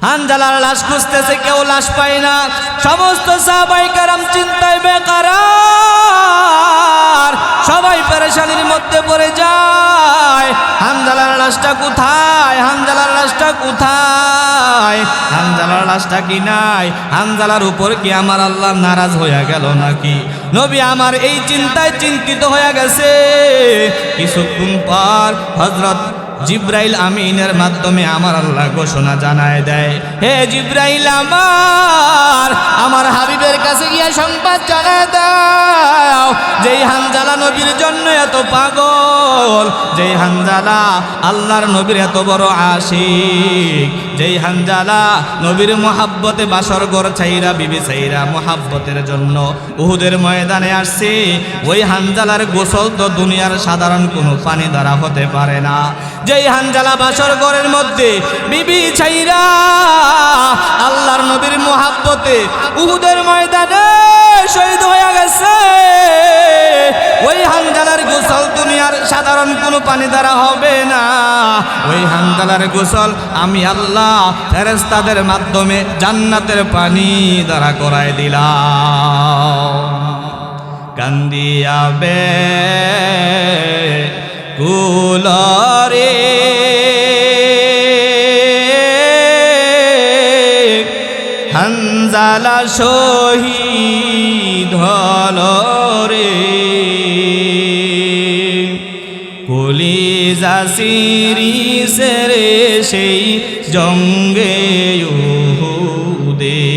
হানজালার লাশ খুঁজতেছে, কেউ লাশ পায় না। সমস্ত সাহাবায়ে কেরাম চিন্তায় বেকারার, সবাই পেরেশানির মধ্যে পড়ে যায়। হানজালার লাশটা কোথায়? হানজালার লাশটা কোথায়? হানজালার লাশটা কি নাই? হানজালার উপর কি আমার আল্লাহ নারাজ হয়ে গেল নাকি? নবী আমার এই চিন্তায় চিন্তিত হয়ে গেছে। কিছুক্ষণ পর হযরত জিব্রাইল আমিনের মাধ্যমে আমার আল্লাহ ঘোষণা জানায় দেয়, হে জিব্রাইল, আমার হাবিবের কাছে গিয়ে সংবাদ জানায় দাও, যেই হানজালা নবীর জন্য এত পাগল, যেই হানজালা আল্লাহর নবীর এত বড় আশিক, যেই হানজালা নবীর মোহাব্বতে বাসর ঘর ছাইরা বিবি ছাইরা মোহাব্বতের জন্য উহুদের ময়দানে আসছে, ওই হানজালার গোসল তো দুনিয়ার সাধারণ কোনো পানি দ্বারা হতে পারে না। যেই হানজালা বাসর ঘরের মধ্যে বিবি ছাইরা আল্লাহর নবীর মোহাব্বতে উহুদের ময়দানে শহীদ হয়ে গেছে, ওই হানজালার গোসল দুনিয়ার সাধারণ কোনো পানি দ্বারা হবে না। ওই হানজালার গোসল আমি আল্লাহ ফেরেশতাদের মাধ্যমে জান্নাতের পানি দ্বারা করায় দিলাম। কান্দিয়াবে কুলরে হানজালা শহীদ হলো রে, কলিজা সিরিছে রে সেই জঙ্গে উহুদে।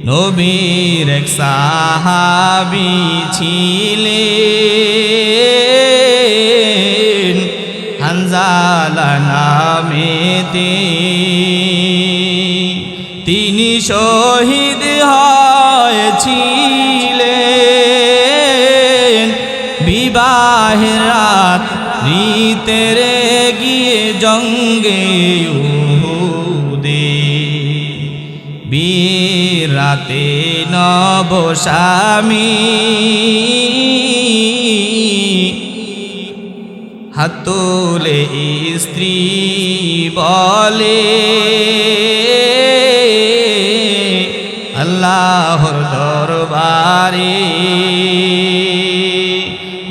নবীর এক সাহাবী ছিলেন হানজালা নামেতে, তিনি শহীদ হয়েছিলেন বিবাহের রাত রিতের গিয়ে জঙ্গে উহুদে। বীর রাতে নবস্বামী হাত তুলে স্ত্রী বলে, আল্লাহর দরবারে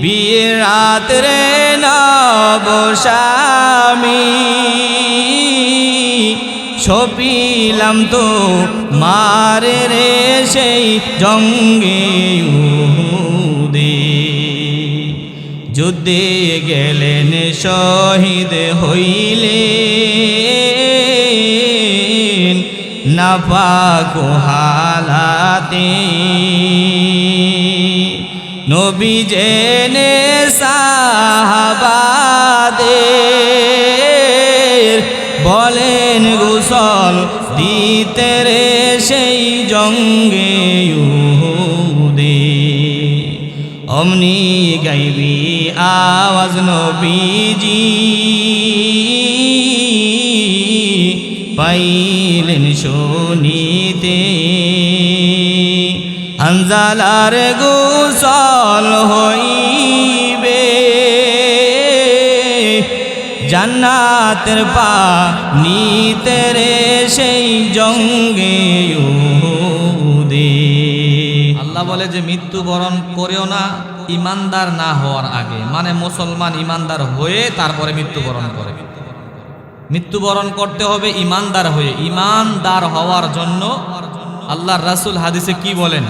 বিয়ের রাত্রে নবস্বামী সপিলাম তো মারে রে সেই জঙ্গে উহুদে। যুদ্ধে গেলেন শহীদ হইলেন নাপাক হালাতে, নবী জেনে সাহাবাদের বলেন গোসল দিতে রে সেই জঙ্গে উহুদে। অমনি গাইবি আওয়াজ নবীজি পাইলেন শুনিতে, হানজালার গোসল হইবে জান্নাতের পানিতে রে সেই জঙ্গে উহুদে। আল্লাহ বলে যে মৃত্যুবরণ করেও না ইমানদার না হওয়ার আগে, মানে মুসলমান ইমানদার হয়ে তারপরে মৃত্যুবরণ করে। মৃত্যুবরণ করতে হবে ইমানদার হয়ে। ইমানদার হওয়ার জন্য আল্লাহর রাসূল হাদিসে কি বলেন?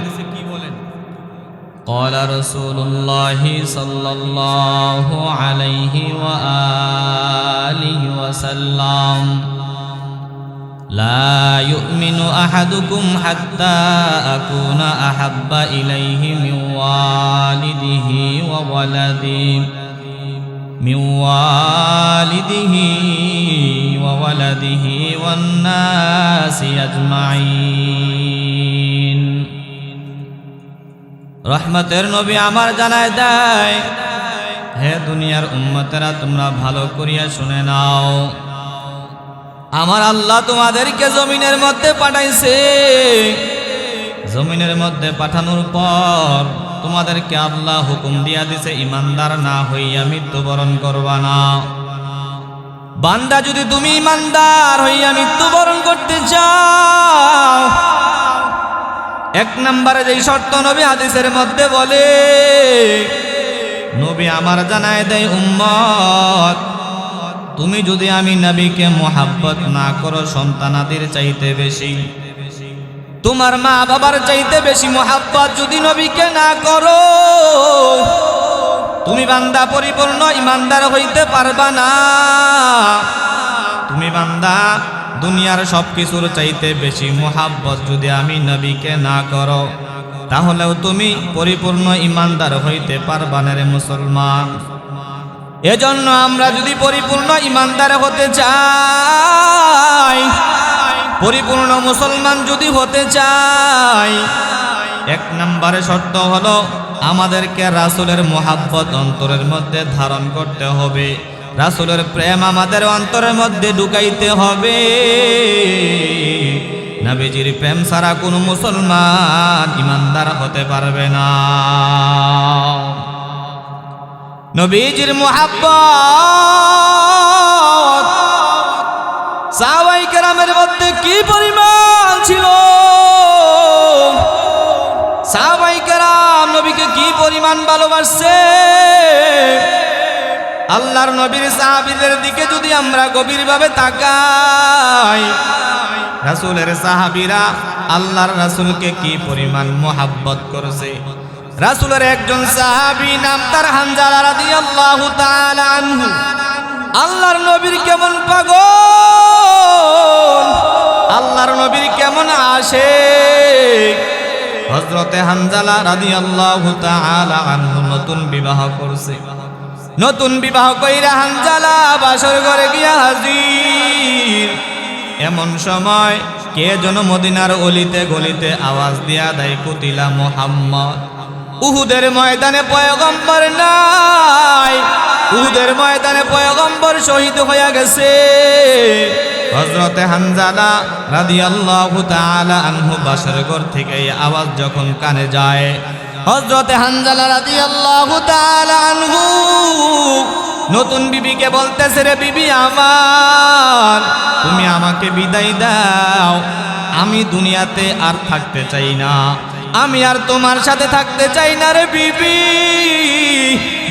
قال رسول الله صلى الله عليه وآله وسلم لا يؤمن أحدكم حتى أكون أحب إليه من والده وولده والناس أجمعين। রহমতের নবী আমার জানায় দেয়, হে দুনিয়ার উম্মতেরা, তোমরা ভালো করিয়া শুনে নাও, আমার আল্লাহ তোমাদেরকে জমিনের মধ্যে পাঠাইছে। জমিনের মধ্যে পাঠানোর পর তোমাদেরকে আল্লাহ হুকুম দিয়া দিছে ইমানদার না হইয়া মৃত্যুবরণ করবা না। বান্দা যদি তুমি ইমানদার হইয়া মৃত্যুবরণ করতে চাও, এক নম্বরে যেই শর্ত নবী হাদিসের মধ্যে বলে, নবী আমার জানায় দেয় উম্মত, তুমি যদি আমি নবীকে মোহাব্বত না করো সন্তানাদের চাইতে বেশি, তোমার মা বাবার চাইতে বেশি মোহাব্বত যদি নবীকে না করো, তুমি বান্দা পরিপূর্ণ ইমানদার হইতে পারবা না। তুমি বান্দা দুনিয়ার সব কিছুর চাইতে বেশি মোহাব্বত যদি আমি নবীকে না করো, তাহলেও তুমি পরিপূর্ণ ইমানদার হইতে পারবা না রে মুসলমান। এজন্য আমরা যদি পরিপূর্ণ ইমানদার হতে চাই, পরিপূর্ণ মুসলমান যদি হতে চাই, এক নম্বরে শর্ত হলো আমাদেরকে রাসূলের মোহাব্বত অন্তরের মধ্যে ধারণ করতে হবে, রাসূলের প্রেম আমাদের অন্তরের মধ্যে ঢুকাইতে হবে। নবীজির প্রেম ছাড়া কোনো মুসলমান ইমানদার হতে পারবে না। নবীজির মোহাব্বত সাহাবায়ে কেরামের মধ্যে কি পরিমাণ ছিল, সাহাবায়ে কেরাম নবীকে কি পরিমাণ ভালোবাসছে। আল্লাহর নবীর সাহাবীদের দিকে যদি আমরা গভীরভাবে তাকাই, রাসূলের সাহাবীরা আল্লাহর রাসূলকে কি পরিমাণ মোহাব্বত করেছে। রাসূলের একজন সাহাবী নাম তার হানজালা রাদিয়াল্লাহু তাআলা আনহু, আল্লাহর নবীর কেমন পাগল, আল্লাহর নবীর কেমন আশিক। হযরতে হানজালা রাদিয়াল্লাহু তাআলা আনহু নতুন বিবাহ করছে, নতুন বিবাহ কইরা হানজালা বাসর ঘরে গিয়া হাজির। এমন সময় কে যেন মদিনার অলিতে গলিতে আওয়াজ দিয়া দেয়, কুতিলা মুহাম্মদ। উহুদের ময়দানে পয়গম্বর নাই, উহুদের ময়দানে পয়গম্বর শহীদ হয়ে গেছে। হযরতে হানজালা রাদিয়াল্লাহু তাআলা আনহু বাসর ঘর থেকে এই আওয়াজ যখন কানে যায়, হযরতে হানজালা রাদিয়াল্লাহু তাআলা আনহু নতুন বিবিকে বলতেছে, রে বিবি আমার, তুমি আমাকে বিদায় দাও, আমি দুনিয়াতে আর থাকতে চাই না, আমি আর তোমার সাথে থাকতে চাই না রে বিবি।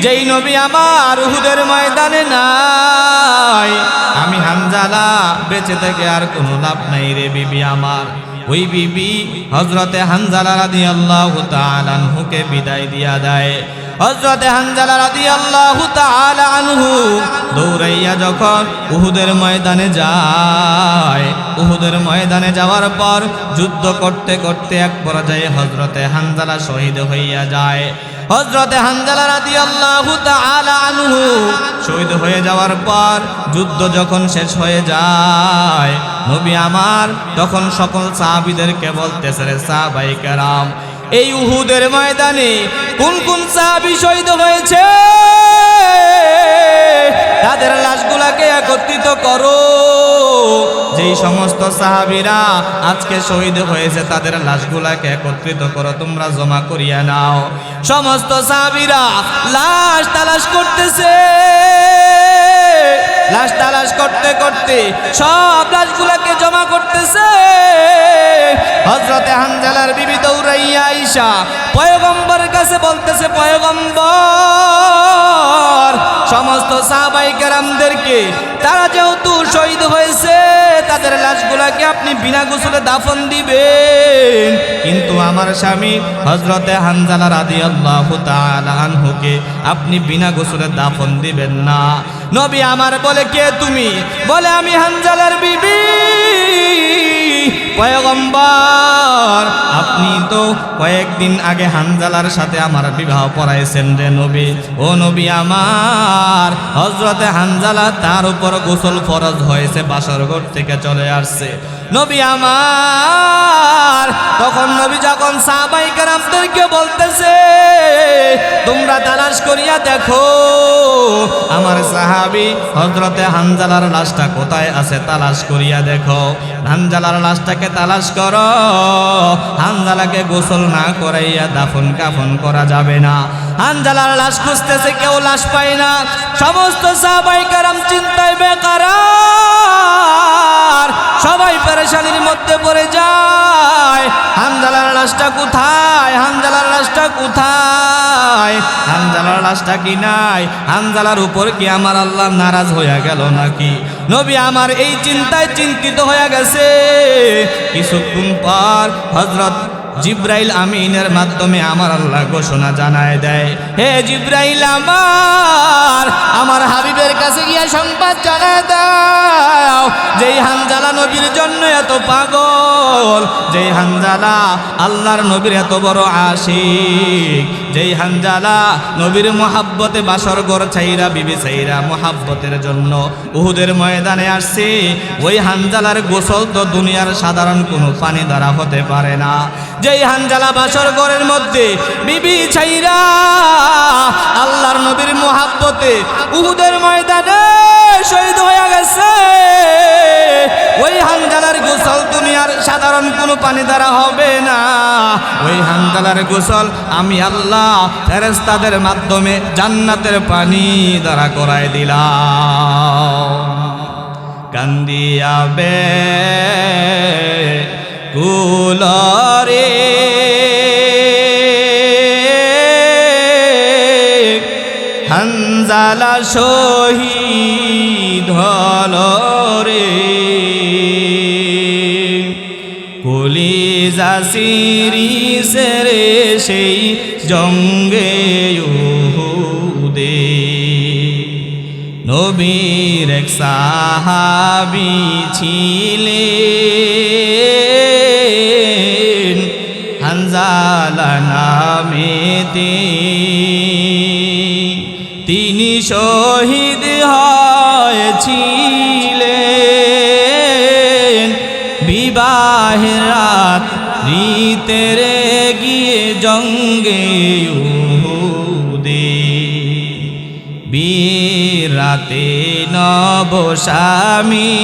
যেই নবী আমার উহুদের ময়দানে নাই, আমি হানজালা বেঁচে থেকে আর কোনো লাভ নাই রে বিবি আমার। ওই বিবি হযরতে হানজালা রাদিয়াল্লাহু তাআলা আনহুকে বিদায় দিয়া দেয়। হযরতে হানজালা রাদিয়াল্লাহু তাআলা আনহু দৌড়াইয়া যখন উহুদের ময়দানে যায়, উহুদের ময়দানে যাওয়ার পর যুদ্ধ করতে করতে এক পর্যায়ে হযরতে হানজালা শহীদ হইয়া যায়। হযরতে হানজালা রাদিয়াল্লাহু তাআলা আনহু শহীদ হয়ে যাওয়ার পর যুদ্ধ যখন শেষ হয়ে যায়, নবী আমার তখন সকল সাহাবীদেরকে বলতেছে, রে সাহাবায়ে কেরাম, এই উহুদের ময়দানে কোন কোন সাহাবী শহীদ হয়েছে, তাদের লাশগুলাকে একত্রিত করো। যেই সমস্ত সাহাবীরা আজকে শহীদ হয়েছে তাদের লাশগুলাকে একত্রিত করো, তোমরা জমা করিয়া নাও। সমস্ত সাহাবীরা লাশ তালাশ করতেছে, লাশ তালাশ করতে করতে সব লাশগুলাকে জমা করতেছে। হযরতে হানজালার বিবি দৌড়াইয়া আইসা পয়গম্বরের কাছে বলতেছে, পয়গম্বর, সমস্ত সাহাবায়ে কেরামদেরকে তারা যেহেতু শহীদ হয়েছে তাদের লাশগুলাকে আপনি বিনা গোসলে দাফন দিবেন, কিন্তু আমার স্বামী হযরতে হানজালা রাদিয়াল্লাহু তাআলা আনহুকে আপনি বিনা গোসলে দাফন দিবেন না। নবী আমার বলে, কে তুমি? বলে, আমি হানজালার বিবি। পয়গম্বর, আপনি তো কয়েকদিন আগে হানজালার সাথে আমার বিবাহ পড়াইছেন রে নবী। ও নবী আমার, হযরতে হানজালা তার উপর গোসল ফরজ হয়েছে, বাসর ঘর থেকে চলে আসছে। নবী আমার তখন নবী যখন সাহাবায়ে কেরামদেরকে বলতেছে, তোমরা তালাশ করিয়া দেখো আমার সাহাবী হযরতে হানজালার লাশটা কোথায় আছে, তালাশ করিয়া দেখো। হানজালার লাশটাকে তালাশ করো, হানজালাকে গোসল না করাইয়া দাফন কাফন করা যাবে না। হানজালার লাশ খুঁজতেছে, কেউ লাশ পায় না। সমস্ত সাহাবায়ে কেরাম চিন্তায় বেকারার, সবাই পেরেশানির মধ্যে পড়ে যায়। হানজালার লাশটা কোথায়? হানজালার লাশটা কোথায়? হানজালার লাশটা কি নাই? হানজালার উপর কি আমার আল্লাহ নারাজ হয়ে গেল নাকি? নবী আমার এই চিন্তায় চিন্তিত হয়ে গেছে। কিছুক্ষণ পর হযরত জিব্রাইল আমিনের মাধ্যমে আমার আল্লাহ ঘোষণা জানায় দেয়, হে জিব্রাইল, আমার হাবিবের কাছে গিয়ে সংবাদ জানায় দাও, যেই হানজালা নবীর জন্য এত পাগল, যেই হানজালা আল্লাহর নবীর এত বড় আশিক, যেই হানজালা নবীর মোহাব্বতে বাসর ঘর ছাইরা বিবি ছাইরা মোহাব্বতের জন্য উহুদের ময়দানে আসছে, ওই হানজালার গোসল তো দুনিয়ার সাধারণ কোনো পানি দ্বারা হতে পারে না। যেই হানজালা বাসর ঘরের মধ্যে বিবি ছাইরা আল্লাহর নবীর মোহাব্বতে উহুদের ময়দানে শহীদ হয়ে গেছে, ওই হানজালার গোসল দুনিয়ার সাধারণ কোনো পানি দ্বারা হবে না। ওই হানজালার গোসল আমি আল্লাহ ফেরেশতাদের মাধ্যমে জান্নাতের পানি দ্বারা করায় দিলাম। কান্দিয়া বে কুলরে হানজালা শহীদ হলো রে, কলিজা সিরিসে রে সেই জঙ্গে উহুদে। নবীর এক সাহাবী ছিলেন হানজালা নামেতে, তিনি শহীদ হয়েছিলেন বিবাহের রাত রিতেরে গিয়ে জঙ্গে উহুদে। বীর রাতে নবস্বামী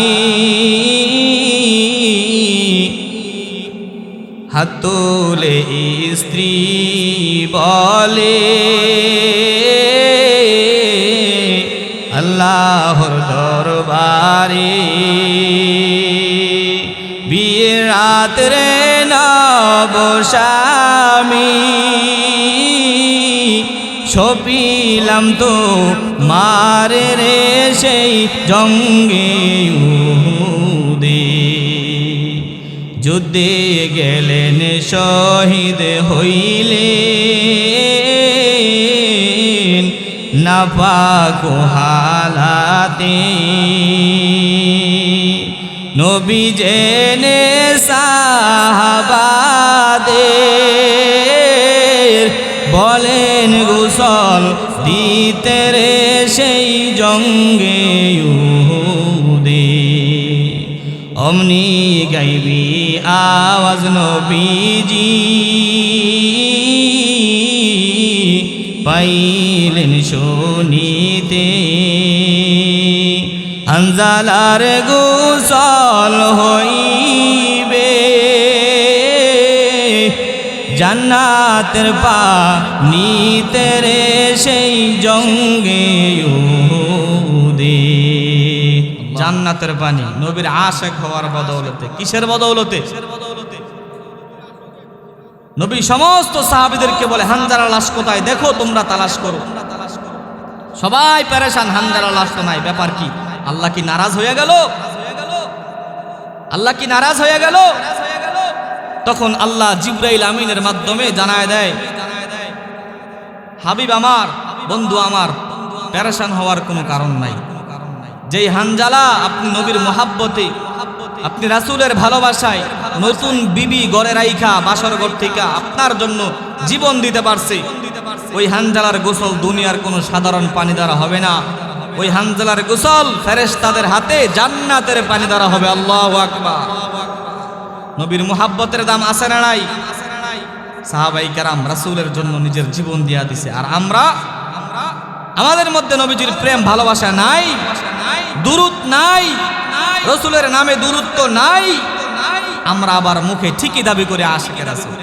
হাত তুলে স্ত্রী বলে, আল্লাহর দরবারে বিয়ের রাত্রে নবস্বামী সপিলাম তো মারে রে সেই জঙ্গে উহুদে। যুদ্ধে গেলেন শহীদ হইলেন নাপাক হালাতে, নবী জেনে সাহাবাদের বলেন গোসল দিতে রে সেই জঙ্গে উহুদে। অমনি গাইবি আওয়াজ নবীজি পাইলেন শুনিতে, হানজালার গোসল হইবে জান্নাতের পানিতে রে সেই জঙ্গে উহুদে। জান্নাতের পানি নবীর আশিক হওয়ার বদৌলতে। কিসের বদৌলতে? নবী সমস্ত সাহাবীদেরকে বলে, হানজালার লাশ কোথায় দেখো, তোমরা তালাশ করো। সবাই পেরেশান, হানজালার লাশ তো নাই, ব্যাপার কি? আল্লাহ কি নারাজ হয়ে গেল? আল্লাহ কি নারাজ হয়ে গেল? তখন আল্লাহ জিব্রাইল আমিনের মাধ্যমে জানায় দেয়, হাবিব আমার, বন্ধু আমার, পেরেশান হওয়ার কোনো কারণ নাই। যেই হানজালা আপনি নবীর মোহাব্বতে, আপনি রাসূলের ভালোবাসায় নতুন বিবি গড়ে রাইখা বাসর ঘর থেকে আপনার জন্য জীবন দিতে পারছে, ওই হানজালার গোসল দুনিয়ার কোনো সাধারণ পানি দ্বারা হবে না। ওই হানজালার গোসল ফেরেশতাদের হাতে জান্নাতের পানি দ্বারা হবে। আল্লাহু আকবার। নবীর মোহাব্বতের দাম আছে না নাই? সাহাবায়ে কেরাম রাসূলের জন্য নিজের জীবন দিয়া দিছে, আর আমরা আমাদের মধ্যে নবীজির প্রেম ভালোবাসা নাই, দুরূদ নাই, রসুলের নামে দুরূদ তো নাই, আমরা আবার মুখে ঠিকই দাবি করে আশিকে রাসূল।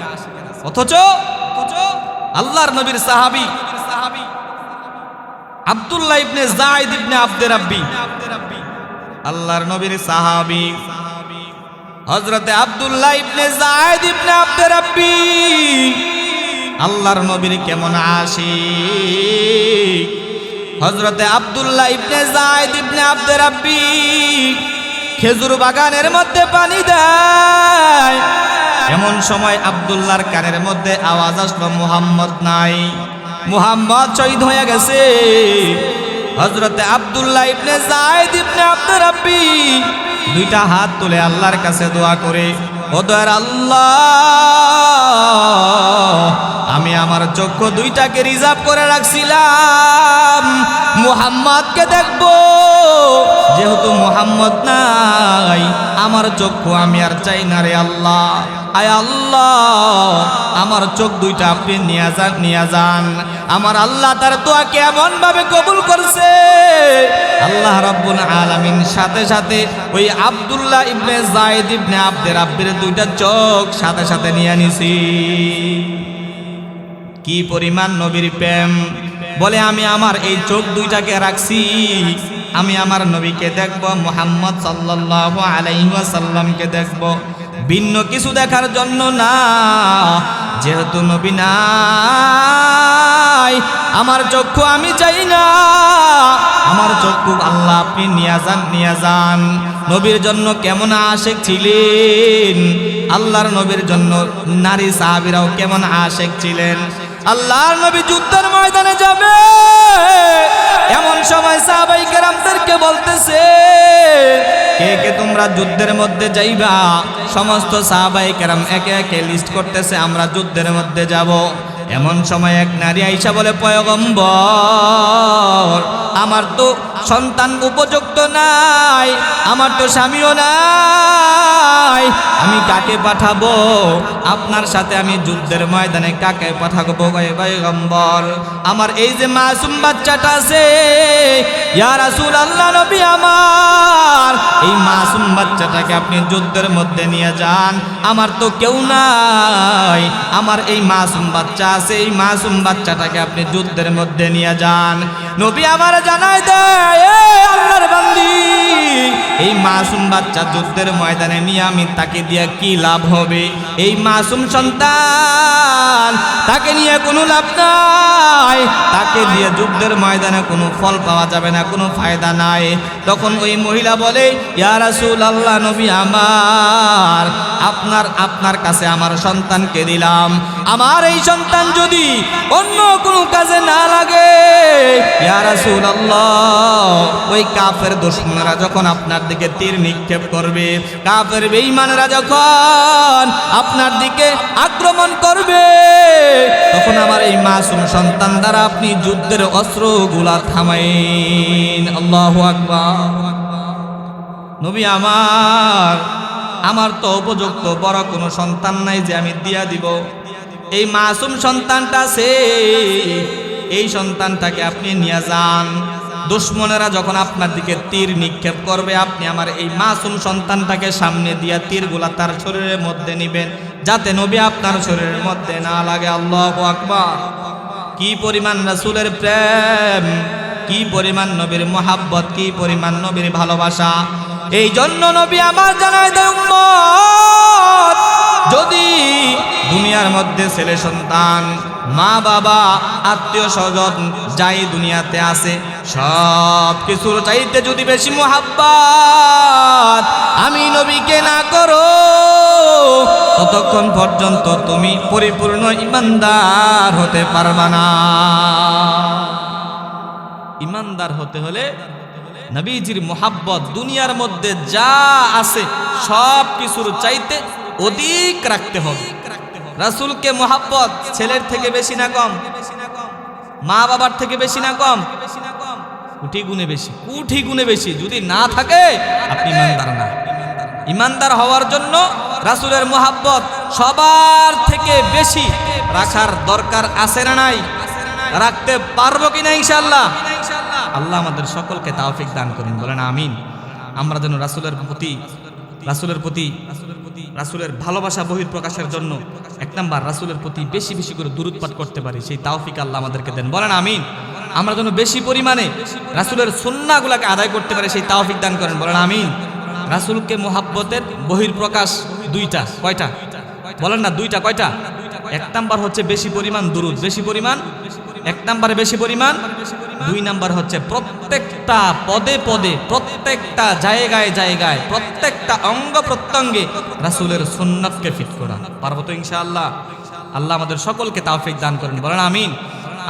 অথচ আল্লাহর নবীর সাহাবী আব্দুল্লাহ ইবনে যায়েদ ইবনে আব্দে রাব্বি, আল্লাহর নবীর সাহাবী হযরতে আব্দুল্লাহ ইবনে যায়েদ ইবনে আব্দে রাব্বি আল্লাহর নবীর কেমন আশিক। হযরতে আব্দুল্লাহ ইবনে যায়েদ ইবনে আব্দে রাব্বি খেজুর বাগানের মধ্যে পানি দেয়, এমন সময় আব্দুল্লাহর কানের মধ্যে আওয়াজ আসলো মুহাম্মদ নাই, মুহাম্মদ শহীদ হয়ে গেছে। হযরতে আব্দুল্লাহ ইবনে যায়েদ ইবনে আব্দে রাব্বি দুইটা হাত তুলে আল্লাহর কাছে দোয়া করে, ও দয়ার আল্লাহ, আমি আমার চক্ষু দুইটাকে রিজার্ভ করে রাখছিলাম মুহাম্মদকে দেখবো, যেহেতু মুহাম্মদ নাই আমার চক্ষু আমি আর চাই না রে আল্লাহ। আয় আল্লাহ, আমার চোখ দুইটা আপনি নিয়ে যান। আমার আল্লাহ তার দোয়া কেমন ভাবে কবুল করছে। আল্লাহ রাব্বুল আলামিন সাথে সাথে ওই আব্দুল্লাহ ইবনে যায়েদ ইবনে আব্দে রাব্বির দুইটা চোখ সাথে সাথে নিয়ে নিছি। কি পরিমাণ নবীর প্রেম! বলে আমি আমার এই চোখ দুইটাকে রাখছি, আমি আমার নবীকে দেখব, মুহাম্মদ সাল্লাল্লাহু আলাইহি ওয়াসাল্লামকে দেখব, ভিন্ন কিছু দেখার জন্য না। যেহেতু নবী নাই আমার চক্ষু আমি চাই না, আমার চক্ষু আল্লাহ আপনি নিয়ে যান। নবীর জন্য কেমন আশিক ছিলেন, আল্লাহর নবীর জন্য নারী সাহাবীরাও কেমন আশিক ছিলেন। আল্লাহর নবী যুদ্ধের ময়দানে যাবে, এমন সময় সাহাবায়ে কেরামদেরকে বলতেছে, কে কে তোমরা যুদ্ধের মধ্যে যাইবা? সমস্ত সাহাবায়ে কেরাম একে একে লিস্ট করতেছে, আমরা যুদ্ধের মধ্যে যাব। এমন সময় এক নারী আইসা বলে, পয়গম্বর, আমার তো সন্তান উপযুক্ত নাই, আমার তো স্বামীও নাই, আমি কাকে পাঠাবো আপনার সাথে? আমি যুদ্ধের ময়দানে কাকে পাঠাবো পয়গম্বর? আমার এই যে মাসুম বাচ্চাটা আছে, ইয়া রাসূলুল্লাহ, নবী আমার এই মাসুম বাচ্চাটাকে আপনি যুদ্ধের মধ্যে নিয়ে যান, আমার তো কেউ নাই, আমার এই মাসুম বাচ্চা আছে, এই মাসুম বাচ্চাটাকে আপনি যুদ্ধের মধ্যে নিয়ে যান। নবী আমার জানাই দেয়, আল্লাহর বান্দি, এই মাসুম বাচ্চা যুদ্ধের ময়দানে নিয়ে আমি তাকে দিয়ে কি লাভ হবে? এই মাসুম সন্তান, তাকে নিয়ে কোনো লাভ নাই, তাকে দিয়ে যুদ্ধের ময়দানে কোনো ফল পাওয়া যাবে না, কোনো ফায়দা নাই। তখন ওই মহিলা বলে, ইয়া রাসূলুল্লাহ, নবী আমার, আপনার কাছে আমার সন্তানকে দিলাম, আমার এই সন্তান যদি অন্য কোনো কাজে না লাগে, ইয়া রাসূলুল্লাহ, ওই কাফের দুশমনেরা যখন আপনার দিকে তীর নিক্ষেপ করবে, কাফের বেঈমানেরা যখন আপনার দিকে আক্রমণ করবে, তখন আমার এই মাসুম সন্তান দ্বারা আপনি যুদ্ধের অস্ত্রগুলা থামাইন। আল্লাহু আকবার। নবী আমার তো উপযুক্ত বড় কোনো সন্তান নাই যে আমি দিয়া দিব। এই মাসুম সন্তানটা আছে, এই সন্তানটাকে আপনি নিয়ে যান। দুশমনেরা যখন আপনার দিকে তীর নিক্ষেপ করবে, আপনি আমার এই মাসুম সন্তানটাকে সামনে দিয়া তীরগুলা তার শরীরের মধ্যে নিবেন, যাতে নবী আপনার শরীরের মধ্যে না লাগে। আল্লাহু আকবার। কি পরিমাণ রাসূলের প্রেম, কি পরিমাণ নবীর মোহাব্বত, কি পরিমাণ নবীর ভালোবাসা। এই জন্য নবী আমার জানায় দেয়, উম্মত, যদি দুনিয়ার মধ্যে ছেলে সন্তান, মা বাবা, আত্মীয় স্বজন যাই দুনিয়াতে আছে, সব কিছুর চাইতে যদি বেশি মোহাব্বত আমি নবীকে না করো, ততক্ষণ পর্যন্ত তুমি পরিপূর্ণ ঈমানদার হতে পারবা না। ঈমানদার হতে হলে নবীজির মোহাব্বত দুনিয়ার মধ্যে যা আছে সব কিছুর চাইতে অধিক রাখতে হবে। রাসূলকে মোহাব্বত ছেলের থেকে বেশি না কম? মা বাবার থেকে বেশি না কম? কোটি গুণে বেশি, কোটি গুণে বেশি। যদি না থাকে আপনি ঈমানদার না। ঈমানদার হওয়ার জন্য রাসূলের মোহাব্বত সবার থেকে বেশি রাখার দরকার আছে না নাই? রাখতে পারবো কিনা ইনশাআল্লাহ? আল্লাহ আমাদের সকলকে তৌফিক দান করুন, বলেন আমিন। আমরা যেন রাসূলের প্রতি রাসূলের ভালোবাসা বহির প্রকাশের জন্য 1 নাম্বার রাসূলের প্রতি বেশি বেশি করে দুরূদ পাঠ করতে পারি, সেই তৌফিক আল্লাহ আমাদেরকে দেন, বলেন আমিন। আমরা যেন বেশি পরিমাণে রাসূলের সুন্নাহগুলোকে আদায় করতে পারি, সেই তৌফিক দান করেন, বলেন আমিন। রাসূলকে মুহাব্বতের বহির প্রকাশ 2টা, কয়টা বলেন না? 2টা, কয়টা? 1 নাম্বার হচ্ছে বেশি পরিমাণ দুরূদ, বেশি পরিমাণ 1 নাম্বারে বেশি পরিমাণ, 2 নাম্বার হচ্ছে প্রত্যেকটা পদে পদে, প্রত্যেকটা জায়গায় জায়গায়, প্রত্যেকটা অঙ্গ প্রত্যঙ্গে রাসূলের সুন্নাতকে ফিট করা। পারবো তো ইনশাআল্লাহ? আল্লাহ আমাদের সকলকে তৌফিক দান করেন, বলেন আমিন।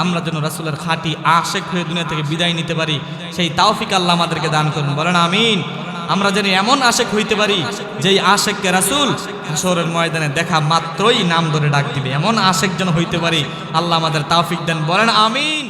আমরা যেন রাসূলের খাঁটি আশিক হয়ে দুনিয়া থেকে বিদায় নিতে পারি, সেই তৌফিক আল্লাহ আমাদেরকে দান করেন, বলেন আমিন। আমরা যেন এমন আশিক হইতে পারি যেই আশিককে রাসূল হাশরের ময়দানে দেখা মাত্রই নাম ধরে ডাক দিবে, এমন আশিক যেন হইতে পারি। আল্লাহ আমাদের তৌফিক দেন, বলেন আমিন।